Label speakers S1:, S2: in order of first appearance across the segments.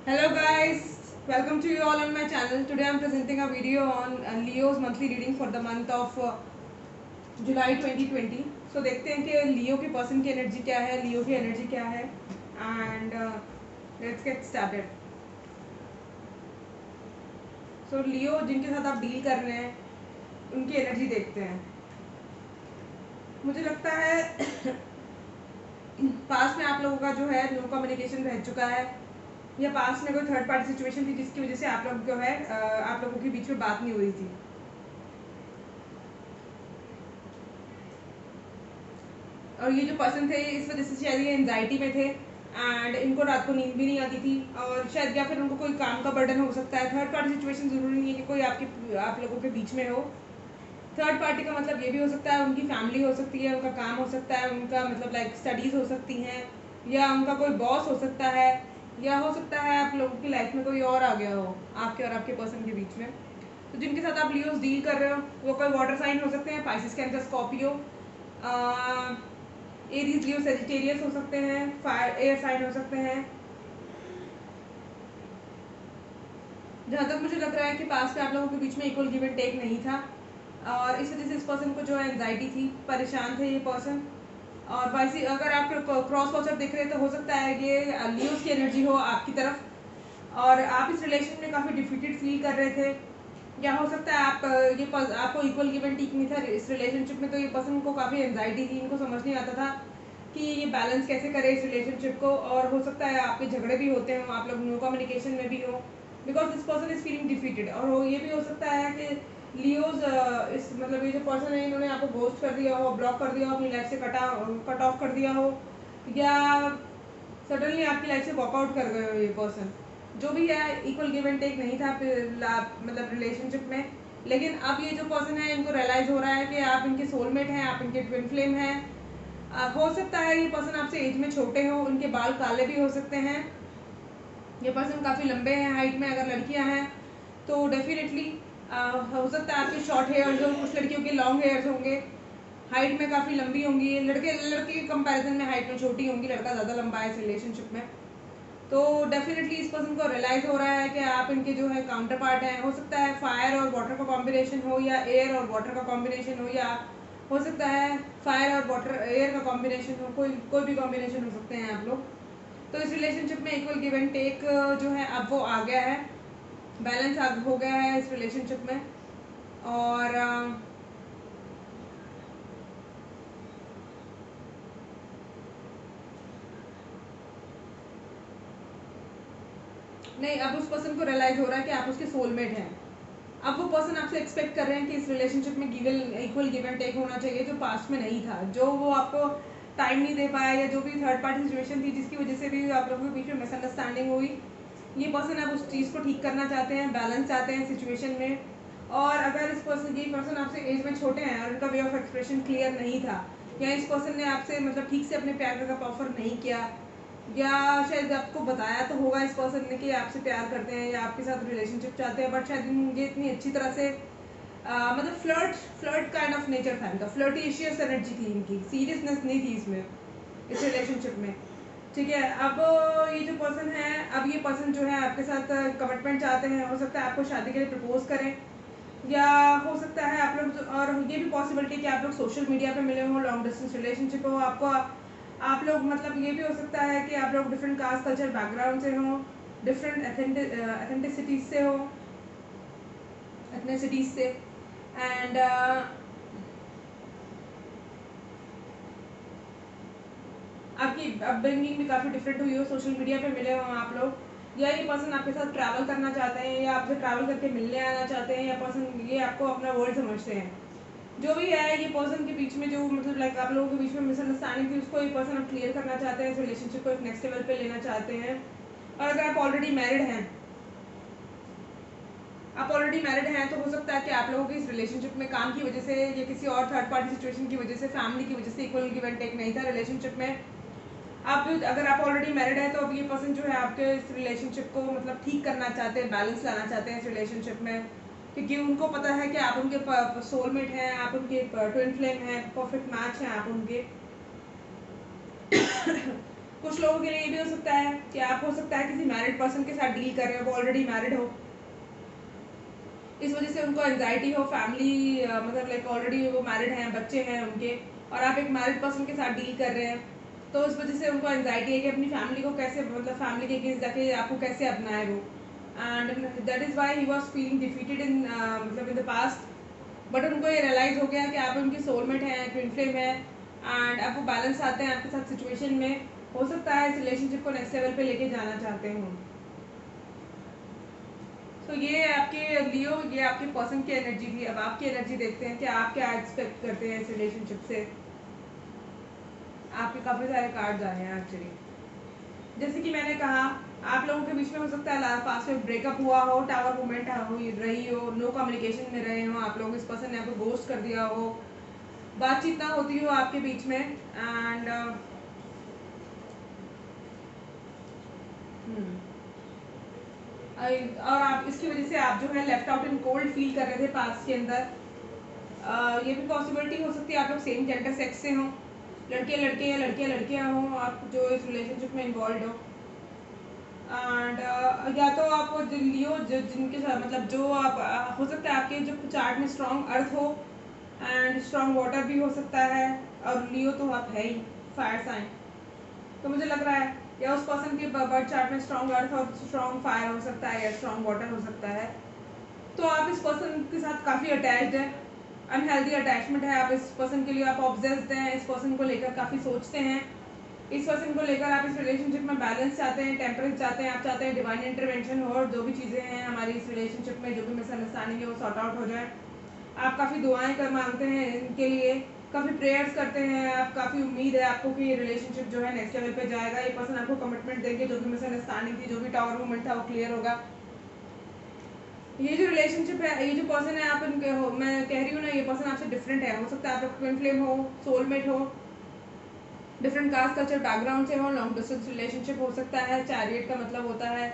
S1: Hello guys, welcome to you all on my channel. Today I am presenting a video on Leo's monthly reading for the month of July 2020. So देखते हैं कि लियो के person की energy क्या है, लियो की energy क्या है एंड लेट्स गेट स्टार्टेड. सो लियो जिनके साथ आप डील कर रहे हैं उनकी एनर्जी देखते हैं. मुझे लगता है पास्ट में आप लोगों का जो है नो कम्युनिकेशन रह चुका है या पास्ट में कोई थर्ड पार्टी सिचुएशन थी जिसकी वजह से आप लोग जो है आप लोगों के बीच में बात नहीं हो रही थी. और ये जो पर्सन थे इस वजह से शायद ये एंजाइटी में थे एंड इनको रात को नींद भी नहीं आती थी और शायद या फिर उनको कोई काम का बर्डन हो सकता है. थर्ड पार्टी सिचुएशन ज़रूरी नहीं है कि कोई आप लोगों के बीच में हो. थर्ड पार्टी का मतलब ये भी हो सकता है उनकी फैमिली हो सकती है, उनका काम हो सकता है, उनका मतलब लाइक स्टडीज़ हो सकती हैं या उनका कोई बॉस हो सकता है या हो सकता है आप लोगों की लाइफ में कोई और आ गया हो आपके और आपके पर्सन के बीच में. तो जिनके साथ आप लियोस डील कर रहे हो वो कोई वाटर साइन हो सकते हैं, पाइसिस के अंदर स्कॉर्पियो, एरीज लियो सेजिटेरियस हो सकते हैं, फायर एयर साइन हो सकते हैं. जहाँ तक मुझे लग रहा है कि पास्ट में आप लोगों के बीच में इक्वल गिव एंड टेक नहीं था और इस वजह से इस पर्सन को जो है एंजाइटी थी, परेशान थे ये पर्सन. और वैसे अगर आप क्रॉस वॉचर देख रहे हैं तो हो सकता है ये लियोस की एनर्जी हो आपकी तरफ और आप इस रिलेशन में काफ़ी डिफीटेड फील कर रहे थे या हो सकता है आपको इक्वल गिव एंड टेक नहीं था इस रिलेशनशिप में. तो ये पर्सन को काफ़ी एंजाइटी थी, इनको समझ नहीं आता था कि ये बैलेंस कैसे करे इस रिलेशनशिप को. और हो सकता है आपके झगड़े भी होते हों, आप लोग नो कम्युनिकेशन में भी हो because this person is feeling defeated. और ये भी हो सकता है कि लियोज इस मतलब ये जो पर्सन है इन्होंने आपको घोस्ट कर दिया हो, ब्लॉक कर दिया हो, अपनी लाइफ से कट ऑफ कर दिया हो या सडनली आपकी लाइफ से वॉकआउट कर गए हो ये पर्सन. जो भी है इक्वल गिव एंड टेक नहीं था मतलब रिलेशनशिप में. लेकिन अब ये जो पर्सन है इनको रियलाइज़ हो रहा है कि आप इनके सोलमेट हैं, आप इनके ट्विन फ्लेम हैं. हो सकता है ये पर्सन आपसे एज में छोटे हो, उनके बाल काले भी हो सकते हैं. ये पर्सन काफ़ी लंबे हैं हाइट में, अगर लड़कियां हैं तो डेफिनेटली हो सकता है आपके शॉर्ट हेयर्स हो, कुछ लड़कियों के लॉन्ग हेयर्स होंगे, हाइट में काफ़ी लंबी होंगी. लड़के के कंपैरिजन में हाइट में छोटी होंगी, लड़का ज़्यादा लंबा है इस रिलेशनशिप में. तो डेफिनेटली इस पर्सन को रियलाइज़ हो रहा है कि आप इनके जो है काउंटर पार्ट हैं. हो सकता है फायर और वाटर का कॉम्बिनेशन हो या एयर और वाटर का कॉम्बिनेशन हो या हो सकता है फायर और वाटर एयर का कॉम्बिनेशन हो, कोई कोई भी कॉम्बिनेशन हो सकते हैं आप लोग. तो इस रिलेशनशिप में इक्वल गिव एंड टेक जो है अब वो आ गया है, बैलेंस हो गया है इस रिलेशनशिप में. और नहीं, अब उस पर्सन को रियलाइज़ हो रहा है कि आप उसके सोलमेट हैं. अब वो पर्सन आपसे एक्सपेक्ट कर रहे हैं कि इस रिलेशनशिप में इक्वल गिव एंड टेक होना चाहिए, जो पास्ट में नहीं था, जो वो आपको टाइम नहीं दे पाया या जो भी थर्ड पार्टी सिचुएशन थी जिसकी वजह से भी आप लोगों के बीच में मिसअंडरस्टैंडिंग हुई. ये पर्सन अब उस चीज़ को ठीक करना चाहते हैं, बैलेंस चाहते हैं सिचुएशन में. और अगर इस पर्सन ये पर्सन आपसे एज में छोटे हैं और उनका वे ऑफ एक्सप्रेशन क्लियर नहीं था या इस पर्सन ने आपसे मतलब ठीक से अपने प्यार का ऑफर नहीं किया या शायद आपको बताया तो होगा इस पर्सन ने कि आपसे प्यार करते हैं या आपके साथ रिलेशनशिप चाहते हैं, बट शायद ये इतनी अच्छी तरह से मतलब फ्लर्ट काइंड ऑफ नेचर था इनका, फ्लर्टिशियस एनर्जी थी इनकी, सीरियसनेस नहीं थी इसमें इस रिलेशनशिप में. ठीक है, अब ये जो पर्सन है, अब ये पर्सन जो है आपके साथ कमिटमेंट चाहते हैं. हो सकता है आपको शादी के लिए प्रपोज करें या हो सकता है आप लोग और ये भी पॉसिबिलिटी कि आप लोग सोशल मीडिया पे मिले हो, लॉन्ग डिस्टेंस रिलेशनशिप हो आपको. आप लोग मतलब ये भी हो सकता है कि आप लोग डिफरेंट कास्ट कल्चर बैकग्राउंड से हो, डिफरेंट एथेंटिसिटीज से हो, एथनिसिटीज से. एंड आपकी अपब्रिंगिंग भी काफ़ी डिफरेंट हुई हो, सोशल मीडिया पे मिले हो आप लोग या ये पर्सन आपके साथ ट्रैवल करना चाहते हैं या आपसे ट्रैवल करके मिलने आना चाहते हैं या पर्सन ये आपको अपना वर्ल्ड समझते हैं. जो भी है ये पर्सन के बीच में जो मतलब लाइक आप लोगों के बीच में मिसअंडरस्टैंडिंग थी उसको ये पर्सन अब क्लियर करना चाहते हैं, इस रिलेशनशिप को एक नेक्स्ट लेवल पे लेना चाहते हैं. और अगर आप ऑलरेडी मैरिड हैं, तो हो सकता है कि आप लोगों के इस रिलेशनशिप में काम की वजह से या किसी और थर्ड पार्टी सिचुएशन की वजह से, फैमिली की वजह से इक्वल गिव एंड टेक नहीं था रिलेशनशिप में. आप अगर आप ऑलरेडी मैरिड है तो अब ये पर्सन जो है आपके इस रिलेशनशिप को मतलब ठीक करना चाहते हैं, बैलेंस लाना चाहते हैं इस रिलेशनशिप में. क्योंकि उनको पता है कि आप उनके सोलमेट हैं, आप उनके ट्विन फ्लेम हैं, परफेक्ट मैच हैं आप उनके. कुछ लोगों के लिए ये भी हो सकता है कि आप हो सकता है किसी मैरिड पर्सन के साथ डील कर रहे हो, वो ऑलरेडी मैरिड हो, इस वजह से उनको एंजाइटी हो, फैमिली मतलब लाइक ऑलरेडी वो मैरिड हैं, बच्चे हैं उनके, और आप एक मैरिड पर्सन के साथ डील कर रहे हैं, तो इस वजह से उनको एंजाइटी है कि अपनी फैमिली को कैसे, मतलब फैमिली के अगेंस्ट जाके आपको कैसे अपनाए वो, and that is why he was feeling defeated इन मतलब इन द पास्ट। बट उनको ये रियलाइज़ हो गया कि आप उनकी सोलमेट हैं, ट्विन फ्लेम है, एंड आप वो बैलेंस आते हैं आपके साथ सिचुएशन में, हो सकता है इस रिलेशनशिप को नेक्स्ट लेवल पे लेके जाना चाहते हो। तो ये आपके लियो, ये आपके पर्सन की एनर्जी थी। अब आपकी एनर्जी देखते हैं कि आप क्या एक्सपेक्ट करते हैं इस रिलेशनशिप से। आपके काफ़ी सारे कार्ड्स आए हैं एक्चुअली। जैसे कि मैंने कहा, आप लोगों के बीच में हो सकता है पास में ब्रेकअप हुआ हो, टावर मूवमेंट रही हो, नो कम्युनिकेशन में रहे हो आप लोग, इस पर्सन ने आपको गोस्ट कर दिया हो, बातचीत ना होती हो आपके बीच में, एंड और आप इसकी वजह से आप जो है left out in cold feel कर रहे थे पास्ट के अंदर। ये भी पॉसिबिलिटी हो सकती है आप लोग सेम जेंडर सेक्स से हों, लड़के लड़के या लड़कियाँ लड़कियाँ हों आप जो इस रिलेशनशिप में इन्वॉल्व हो, एंड या तो आप लियो जिनके साथ मतलब जो आप हो सकता है आपके जो चार्ट में स्ट्रॉन्ग अर्थ हो एंड स्ट्रॉन्ग वाटर भी हो सकता है, और लियो तो आप है ही फायर साइन, तो मुझे लग रहा है या उस पर्सन के बर्थ चार्ट में स्ट्रॉन्ग अर्थ और स्ट्रॉन्ग फायर हो सकता है या स्ट्रॉन्ग वाटर हो सकता है। तो आप इस पर्सन के साथ काफ़ी अटैच्ड है, अनहेल्दी अटैचमेंट है, आप इस पर्सन के लिए आप ऑब्सेस्ड हैं, इस पर्सन को लेकर काफ़ी सोचते हैं, इस पर्सन को लेकर आप इस रिलेशनशिप में बैलेंस चाहते हैं, टेम्परेंस चाहते हैं, आप चाहते हैं डिवाइन इंटरवेंशन हो और जो भी चीज़ें हैं हमारी इस रिलेशनशिप में, जो भी मिसअंडरस्टैंडिंग है वो सॉर्ट आउट हो जाए। आप काफ़ी दुआएं कर मांगते हैं इनके लिए, काफ़ी प्रेयर्स करते हैं, आप काफ़ी उम्मीद है आपको कि ये रिलेशनशिप जो है नेक्स्ट लेवल पे जाएगा, ये पर्सन आपको कमिटमेंट देंगे, जो भी मिसअंडरस्टैंडिंग थी, जो भी टावर मूवमेंट था वो क्लियर होगा। ये जो रिलेशनशिप है, ये जो पर्सन है आप इनके हो, मैं कह रही हूँ ना, ये पर्सन आपसे डिफरेंट है, हो सकता है आप ट्विन फ्लेम हो, सोलमेट हो, डिफरेंट कास्ट कल्चर बैकग्राउंड से हो, लॉन्ग डिस्टेंस रिलेशनशिप हो सकता है, चैरियट का मतलब होता है,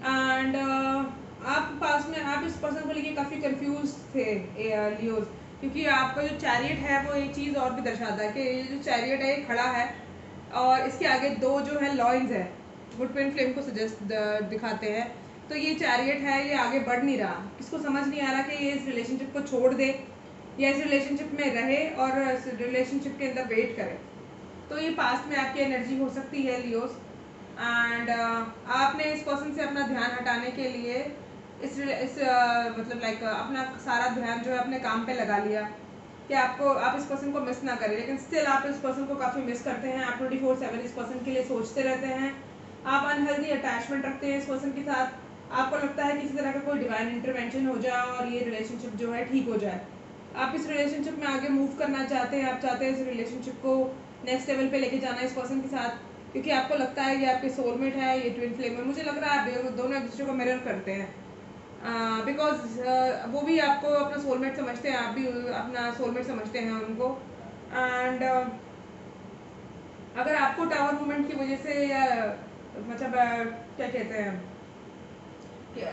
S1: एंड आप पास में आप इस पर्सन को लेके काफ़ी कंफ्यूज थे लियोज, क्योंकि आपका जो चैरियट है वो एक चीज़ और भी दर्शाता है कि ये जो चैरियट है ये खड़ा है और इसके आगे दो जो है लॉइंस है, वो ट्विन फ्लेम को सजेस्ट दिखाते हैं, तो ये चैरियट है, ये आगे बढ़ नहीं रहा, इसको समझ नहीं आ रहा कि ये इस रिलेशनशिप को छोड़ दे या इस रिलेशनशिप में रहे और इस रिलेशनशिप के अंदर वेट करे। तो ये पास्ट में आपकी एनर्जी हो सकती है लियोस, एंड आपने इस पर्सन से अपना ध्यान हटाने के लिए इस मतलब लाइक अपना सारा ध्यान जो है अपने काम पे लगा लिया कि आप इस पर्सन को मिस ना करें, लेकिन स्टिल आप इस पर्सन को काफ़ी मिस करते हैं, आप 24/7 इस पर्सन के लिए सोचते रहते हैं, आप अनहेल्दी अटैचमेंट रखते हैं इस पर्सन के साथ, आपको लगता है किसी तरह का कोई डिवाइन इंटरवेंशन हो जाए और ये रिलेशनशिप जो है ठीक हो जाए, आप इस रिलेशनशिप में आगे मूव करना चाहते हैं, आप चाहते हैं इस रिलेशनशिप को नेक्स्ट लेवल पे लेके जाना इस पर्सन के साथ, क्योंकि आपको लगता है ये आपके सोलमेट है, ये ट्विन फ्लेम है, मुझे लग रहा है आप दोनों एक दूसरे को मिरर करते हैं, बिकॉज वो भी आपको अपना सोलमेट समझते हैं, आप भी अपना सोलमेट समझते हैं उनको, एंड अगर आपको टावर मूवमेंट की वजह से या मतलब क्या कहते हैं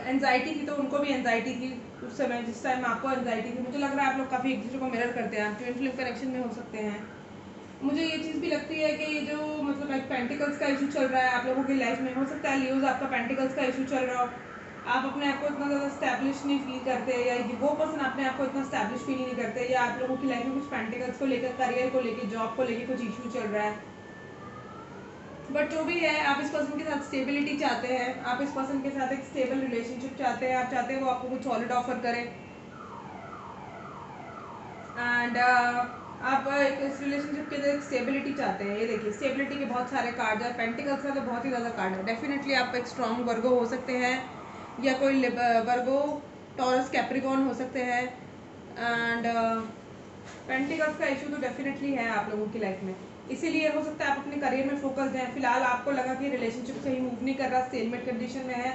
S1: एनजाइटी थी, तो उनको भी एनजाइटी थी उस समय जिस टाइम आपको एनजाइटी थी, मुझे लग रहा है आप लोग काफ़ी एक दूसरे को मिरर करते हैं, आप ट्विन फ्लेम कनेक्शन में हो सकते हैं। मुझे ये चीज़ भी लगती है कि ये जो मतलब लाइक पेंटिकल्स का इशू चल रहा है आप लोगों की लाइफ में, हो सकता है लियोज आपका पेंटिकल्स का इशू चल रहा हो, आप अपने आप को इतना ज़्यादा स्टैब्लिश नहीं फील करते, या वो पर्सन अपने आप को इतना स्टैब्लिश फील नहीं करते, या आप लोगों की लाइफ में कुछ पेंटिकल्स को लेकर, करियर को लेकर, जॉब को लेकर कुछ इशू चल रहा है, बट जो भी है आप इस पर्सन के साथ स्टेबिलिटी चाहते हैं, आप इस पर्सन के साथ एक स्टेबल रिलेशनशिप चाहते हैं, आप चाहते हैं वो आपको कुछ सॉलिड ऑफर करें, एंड आप एक इस रिलेशनशिप के अंदर एक स्टेबिलिटी चाहते हैं। ये देखिए स्टेबिलिटी के बहुत सारे कार्ड है, पेंटिकल्स का तो बहुत ही ज़्यादा कार्ड है, डेफिनेटली आप एक स्ट्रॉन्ग वर्गो हो सकते हैं या कोई वर्गो टॉरस कैप्रिकॉन हो सकते हैं, एंड पेंटिकल्स का इशू तो डेफिनेटली है आप लोगों की लाइफ में, इसीलिए हो सकता है आप अपने करियर में फोकस्ड हैं, फिलहाल आपको लगा कि रिलेशनशिप सही मूव नहीं कर रहा, स्टेलमेट कंडीशन में है,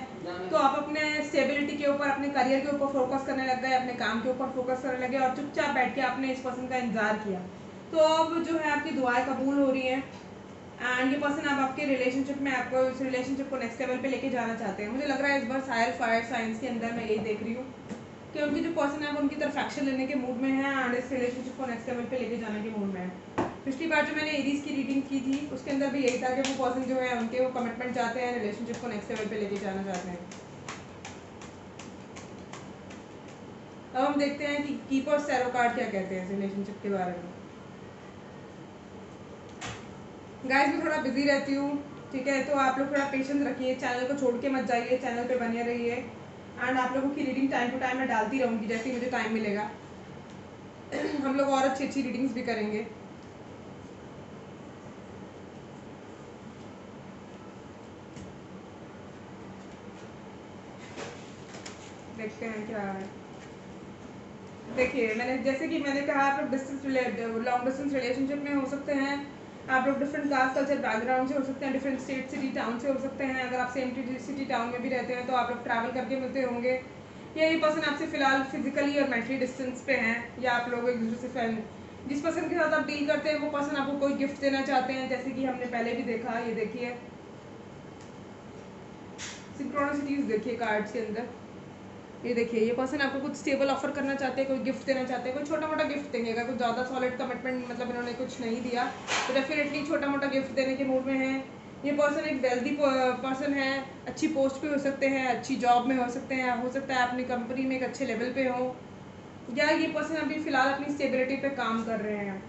S1: तो आप अपने स्टेबिलिटी के ऊपर, अपने करियर के ऊपर फोकस करने लग गए, अपने काम के ऊपर फोकस करने लगे और चुपचाप बैठ के आपने इस पर्सन का इंतजार किया, तो अब जो है आपकी दुआएं कबूल हो रही हैं, एंड ये पर्सन अब आपके रिलेशनशिप में आपको इस रिलेशनशिप को नेक्स्ट लेवल पे लेके जाना चाहते हैं। मुझे लग रहा है इस बार सायर फायर साइंस के अंदर मैं यही देख रही हूँ कि उनकी जो पर्सन है वो उनकी तरफ एक्शन लेने के मूड में है एंड इस रिलेशनशिप को नेक्स्ट लेवल पे लेके जाने के मूड में है। पिछली बार जो मैंने एरीज की रीडिंग की थी उसके अंदर भी यही था कि वो पर्सन जो है उनके वो कमिटमेंट चाहते हैं, रिलेशनशिप को नेक्स्ट लेवल पे लेके जाना चाहते हैं। अब हम देखते हैं कि कीपर्स टैरो कार्ड क्या कहते हैं इस रिलेशनशिप के बारे में। गाइस मैं थोड़ा बिजी रहती हूँ, ठीक है, तो आप लोग थोड़ा पेशेंस रखिए, चैनल को छोड़ के मत जाइए, चैनल पे बने रहिए एंड आप लोगों की रीडिंग टाइम टू टाइम मैं डालती रहूँगी जैसे ही मुझे टाइम मिलेगा। हम लोग और अच्छी अच्छी रीडिंग्स भी करेंगे। देखते हैं क्या है। देखिए जैसे कि मैंने कहा आप लोग लॉन्ग डिस्टेंस रिलेशनशिप में हो सकते हैं, आप लोग डिफरेंट कास्ट कल्चर बैकग्राउंड से हो सकते हैं, डिफरेंट स्टेट सिटी टाउन से हो सकते हैं। अगर आप सेम सिटी टाउन में भी रहते हैं तो आप लोग ट्रैवल करके मिलते होंगे, या ये पर्सन आपसे फिलहाल फिजिकली और मेंटली डिस्टेंस पे हैं, या आप लोग एक दूसरे से जिस पर्सन के साथ आप डील करते हैं वो पर्सन आपको कोई गिफ्ट देना चाहते हैं, जैसे कि हमने पहले भी देखा। ये देखिए सिंक्रोनिसिटीज देखिए कार्ड्स के अंदर, ये देखिए ये पर्सन आपको कुछ स्टेबल ऑफर करना चाहते हैं, कोई गिफ्ट देना चाहते हैं, कोई छोटा मोटा गिफ्ट देंगे। अगर कुछ ज़्यादा सॉलिड कमिटमेंट मतलब इन्होंने कुछ नहीं दिया तो डेफिनेटली छोटा मोटा गिफ्ट देने के मूड में है। ये पर्सन एक वेल्दी पर्सन है, अच्छी पोस्ट पे हो सकते हैं, अच्छी जॉब में हो सकते हैं, हो सकता है अपनी कंपनी में एक अच्छे लेवल पे हो, या ये पर्सन अभी फिलहाल अपनी स्टेबिलिटी पे काम कर रहे हैं,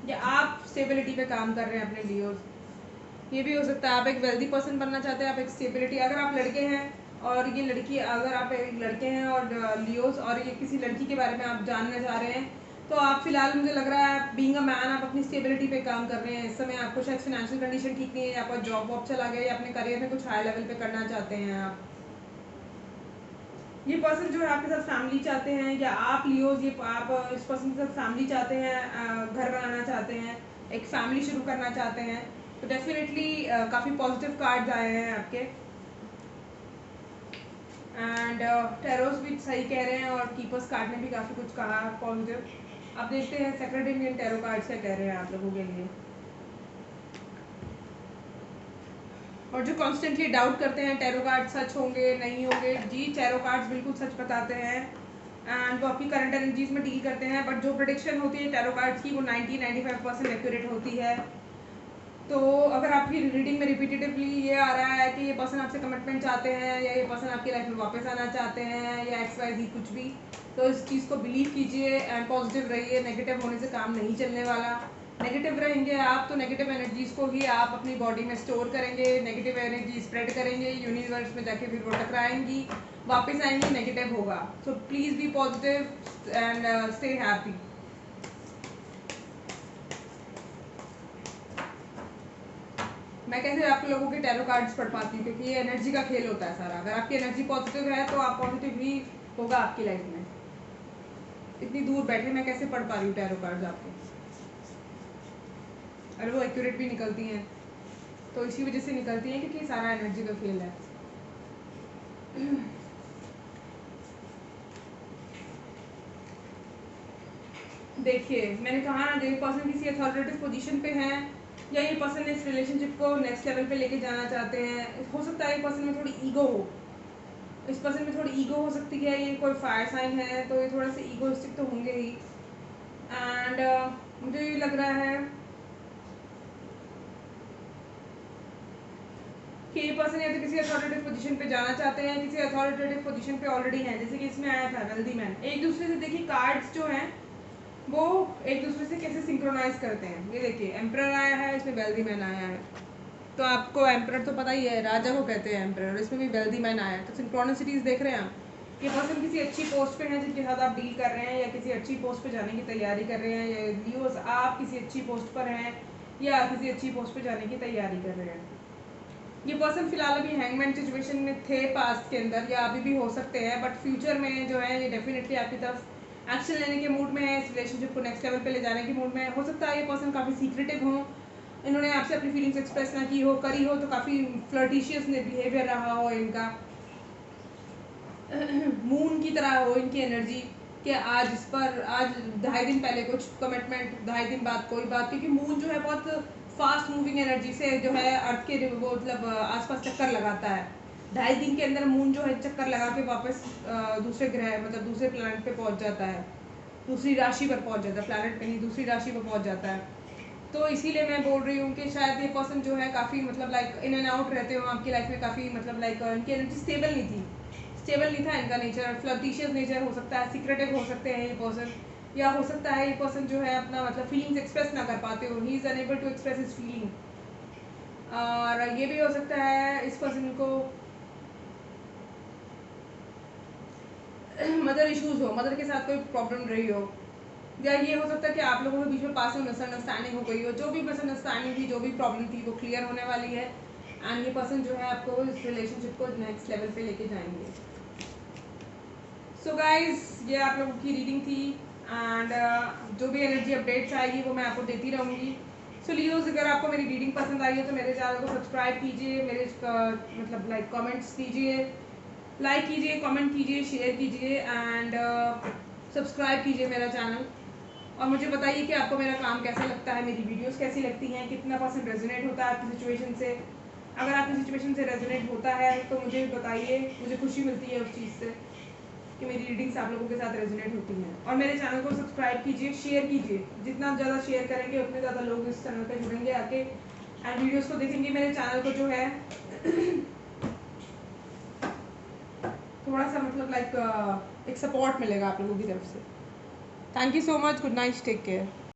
S1: या आप स्टेबिलिटी पे काम कर रहे हैं अपने लियोज। ये भी हो सकता है आप एक वेल्दी पर्सन बनना चाहते हैं, आप एक स्टेबिलिटी, अगर आप लड़के हैं और ये लड़की, अगर आप एक लड़के हैं और लियोज और ये किसी लड़की के बारे में आप जानना चाह रहे हैं, तो आप फिलहाल मुझे लग रहा है बीइंग अ मैन आप अपनी स्टेबिलिटी पे काम कर रहे हैं। इस समय आपको शायद फाइनेंशियल कंडीशन ठीक नहीं है, आपका जॉब वॉब चला गया, या अपने करियर में कुछ हाई लेवल पे करना चाहते हैं आप। ये पर्सन जो है आपके साथ फैमिली चाहते हैं, या आप लियोज ये आप इस पर्सन के साथ फैमिली चाहते हैं, घर बनाना चाहते हैं, एक फैमिली शुरू करना चाहते हैं, तो डेफिनेटली काफ़ी पॉजिटिव कार्ड्स आए हैं आपके। एंड टैरोस भी सही कह रहे हैं और कीपर्स कार्ड ने भी काफ़ी कुछ कहा पॉजिटिव। अब देखते हैं सेक्रेट इंडियन टैरो कार्ड्स क्या कह रहे हैं आप लोगों के लिए। और जो कॉन्स्टेंटली डाउट करते हैं टैरो कार्ड सच होंगे नहीं होंगे, जी टैरो कार्ड्स बिल्कुल सच बताते हैं एंड वो आपकी करंट एनर्जीज में डील करते हैं, बट जो प्रेडिक्शन होती है टैरो कार्ड्स की वो 90-95% एक्यूरेट होती है। तो अगर आपकी रीडिंग में रिपीटेटिवली ये आ रहा है कि ये पर्सन आपसे कमिटमेंट चाहते हैं, या ये पर्सन आपकी लाइफ में वापस आना चाहते हैं, या XYZ कुछ भी, तो इस चीज़ को बिलीव कीजिए एंड पॉजिटिव रहिए। नेगेटिव होने से काम नहीं चलने वाला। नेगेटिव रहेंगे आप तो नेगेटिव एनर्जीज को ही आप अपनी बॉडी में स्टोर करेंगे, नेगेटिव एनर्जी स्प्रेड करेंगे, यूनिवर्स में जाके फिर वो टकराएंगी, वापस आएंगी, नेगेटिव होगा। So please be positive and stay happy. मैं कैसे आप लोगों के टैरो कार्ड्स पढ़ पाती हूँ, क्योंकि ये एनर्जी का खेल होता है सारा। अगर आपकी एनर्जी पॉजिटिव है तो आप पॉजिटिव ही होगा आपकी लाइफ में। इतनी दूर बैठे मैं कैसे पढ़ पा रही हूँ टैरो कार्ड्स आपको, अरे वो एक्यूरेट भी निकलती हैं, तो इसी वजह से निकलती हैं क्योंकि सारा एनर्जी का खेल है। देखिए मैंने कहा ना, जो पर्सन किसी अथॉरिटेटिव पोजीशन पे हैं, या ये पर्सन इस रिलेशनशिप को नेक्स्ट लेवल पे लेके जाना चाहते हैं। हो सकता है ये पर्सन में थोड़ी ईगो हो, इस पर्सन में थोड़ी ईगो हो सकती है। ये कोई फायर साइन है तो ये थोड़ा सा ईगोइस्टिक तो होंगे ही। एंड मुझे ये लग रहा है कि ये पर्सन या तो किसी अथॉरिटेटिव पोजीशन पे जाना चाहते हैं, किसी अथॉरिटेटिव पोजीशन पे ऑलरेडी हैं, जैसे कि इसमें आया था वेल्दी मैन। एक दूसरे से देखिए कार्ड्स जो हैं वो एक दूसरे से कैसे सिंक्रोनाइज करते हैं। ये देखिए एम्परर आया है, इसमें वेल्दी मैन आया है, तो आपको एम्परर तो पता ही है, राजा को कहते हैं एम्परर, और इसमें भी वेल्दी मैन आया है। तो सिंक्रोनिसिटीज देख रहे हैं आप, ये पर्सन किसी अच्छी पोस्ट पे हैं जिनके साथ आप डील कर रहे हैं, या किसी अच्छी पोस्ट पे जाने की तैयारी कर रहे हैं, या लियोस आप किसी अच्छी पोस्ट पर हैं या किसी अच्छी पोस्ट पे जाने की तैयारी कर रहे हैं। ये पर्सन फिलहाल अभी हैंगमैन सिचुएशन में थे पास्ट के अंदर, या अभी भी हो सकते हैं, बट फ्यूचर में जो है ये डेफिनेटली आपकी तरफ एक्शन लेने के मूड में है, इस रिलेशनशिप को नेक्स्ट लेवल पे ले जाने के मूड में है। हो सकता है ये पर्सन काफ़ी सीक्रेटिव हो, इन्होंने आपसे अपनी फीलिंग्स एक्सप्रेस ना की हो, करी हो तो काफ़ी फ्लर्टिशियस बिहेवियर रहा हो इनका, मून की तरह हो इनकी एनर्जी, कि आज इस पर आज 2.5 दिन पहले कुछ कमिटमेंट, 2.5 दिन बाद कोई बात, क्योंकि मून जो है बहुत फास्ट मूविंग एनर्जी से जो है अर्थ के वो मतलब आसपास चक्कर लगाता है। 2.5 दिन के अंदर मून जो है चक्कर लगा के वापस दूसरे ग्रह मतलब दूसरे प्लैनेट पे पहुंच जाता है, दूसरी राशि पर पहुंच जाता है, प्लैनेट पे नहीं दूसरी राशि पर पहुंच जाता है। तो इसीलिए मैं बोल रही हूँ कि शायद ये पर्सन जो है काफ़ी मतलब लाइक इन एंड आउट रहते हो आपकी लाइफ में, काफ़ी मतलब लाइक इनकी एनर्जी स्टेबल नहीं था इनका नेचर, फ्लर्टिशियस नेचर हो सकता है, सीक्रेटिव हो सकते हैं ये पर्सन, या हो सकता है ये पर्सन जो है अपना मतलब फीलिंग्स एक्सप्रेस ना कर पाते हो, he is unable to express his feeling. और ये भी हो सकता है इस पर्सन को मदर इश्यूज हो, मदर के साथ कोई प्रॉब्लम रही हो, या ये हो सकता है कि आप लोगों के बीच में पास में मिसअंडरस्टैंडिंग हो गई हो, जो भी मिसअंडरस्टैंडिंग थी, जो भी प्रॉब्लम थी वो क्लियर होने वाली है। एंड ये पर्सन जो है आपको इस रिलेशनशिप को नेक्स्ट लेवल पे लेके जाएंगे। सो गाइज ये आप लोगों की रीडिंग थी, एंड जो भी एनर्जी अपडेट्स आएगी वो मैं आपको देती रहूँगी। सो लीडर्स, अगर आपको मेरी रीडिंग पसंद आई है तो मेरे चैनल को सब्सक्राइब कीजिए, मेरे मतलब लाइक कमेंट्स कीजिए, लाइक कीजिए, कमेंट कीजिए, शेयर कीजिए, एंड सब्सक्राइब कीजिए मेरा चैनल। और मुझे बताइए कि आपको मेरा काम कैसा लगता है, मेरी वीडियोस कैसी लगती हैं, कितना % रेजोनेट होता है आपकी सिचुएशन से। अगर आपकी सिचुएशन से रेजोनेट होता है तो मुझे बताइए, मुझे खुशी मिलती है उस चीज़ से कि मेरी रीडिंग्स आप लोगों के साथ रेजोनेट होती हैं। और मेरे चैनल को सब्सक्राइब कीजिए, शेयर कीजिए, जितना ज़्यादा शेयर करेंगे उतने ज़्यादा लोग इस चैनल पर जुड़ेंगे आके एंड वीडियोज़ को देखेंगे। मेरे चैनल को जो है थोड़ा सा मतलब लाइक एक सपोर्ट मिलेगा आप लोगों की तरफ से। Thank you so much, good night, take care.